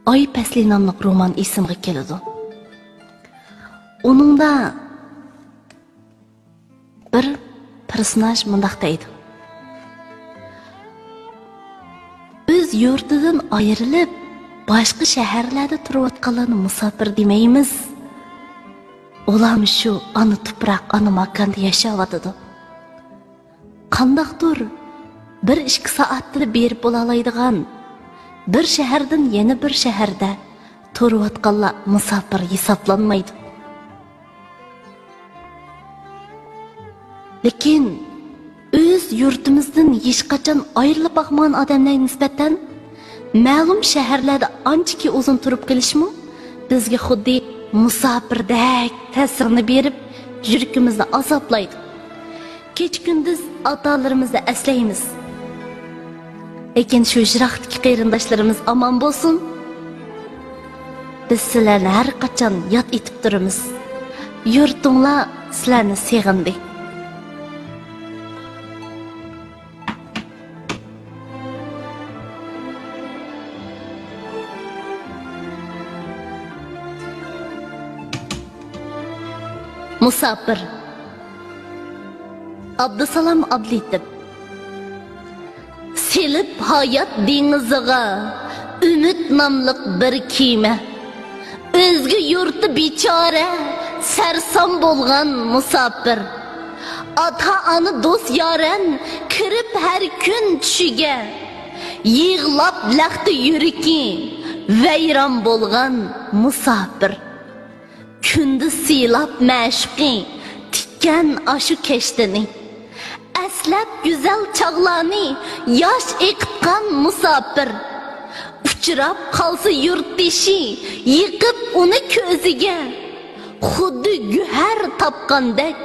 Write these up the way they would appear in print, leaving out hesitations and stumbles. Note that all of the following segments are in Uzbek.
Ay Pasli nomli roman esimga keladi. Uningda bir personaj mundaq deydi. Biz yurtidan ayrilib, boshqa shaharlarda turayotganlarni musofir demaymiz. Ular shu ana tuproq, ana makonda yashayotadi. Qandaqdir 1-2 soatda berib bo'la oladigan bir shahardan yana bir shaharda turayotganlar musofir hisoblanmaydi. Lekin o'z yurtimizdan hech qachon ayrilib boqmagan odamlarga nisbatan ma'lum shaharlarda anchaki uzun turib kelishmi bizga xuddi musofirdek ta'sirini berib, yuragimizni azoblaydi. Kech-kunduz otalarimizni aslaymiz. Lekin shu jiroqdagi qarindoshlarimiz omon bo'lsin. Biz sizlarni har qachon yod etib turamiz. Yurtinglar sizlarni sevindi. Musafir Abdusalom Abditib Selib hayot dengiziga umid nomliq bir kema o'zga yurti bechora sarson bo'lgan musafir ota-ona do'st yoran kirib har kun tushiga yig'lab laxti yuriki vayron bo'lgan musafir kunduz silab mashqi tikkan ashu keshtini aslab güzel çağlarni yosh eqitgan musafir uchrab qolsa yurtdishi yiqib uni ko'ziga xuddi guhar topgandek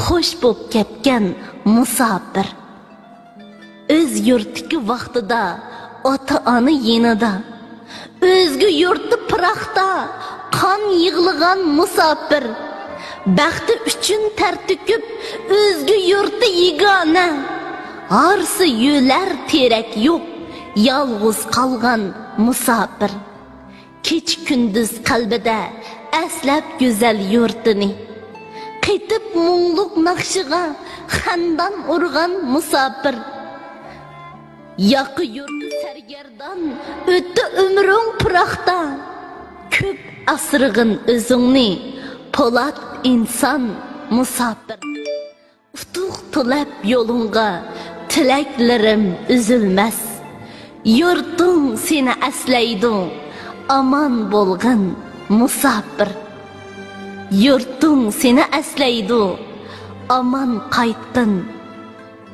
xush bo'lib ketgan musafir o'z yurtiki vaqtida ota-ona yinida o'zga yurti piraqda qon yig'ilgan musafir baxti uchun tartikib o'zga yurti yigona arsi yo'lar terak yo'q yolg'iz qolgan musafir kech kunduz qalbida aslab go'zal yurtini qaytib mungluq naqshiga xandan urgan musafir yaqi yurti sargardan o'tdi umring piraqda ko'p asrig'in o'zingni polat inson musafir utuq tilab yo'lingga tilaklarim uzilmas yurting seni aslaydi aman bo'lgin musafir yurting seni aslaydi aman qaytgin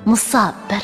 musafir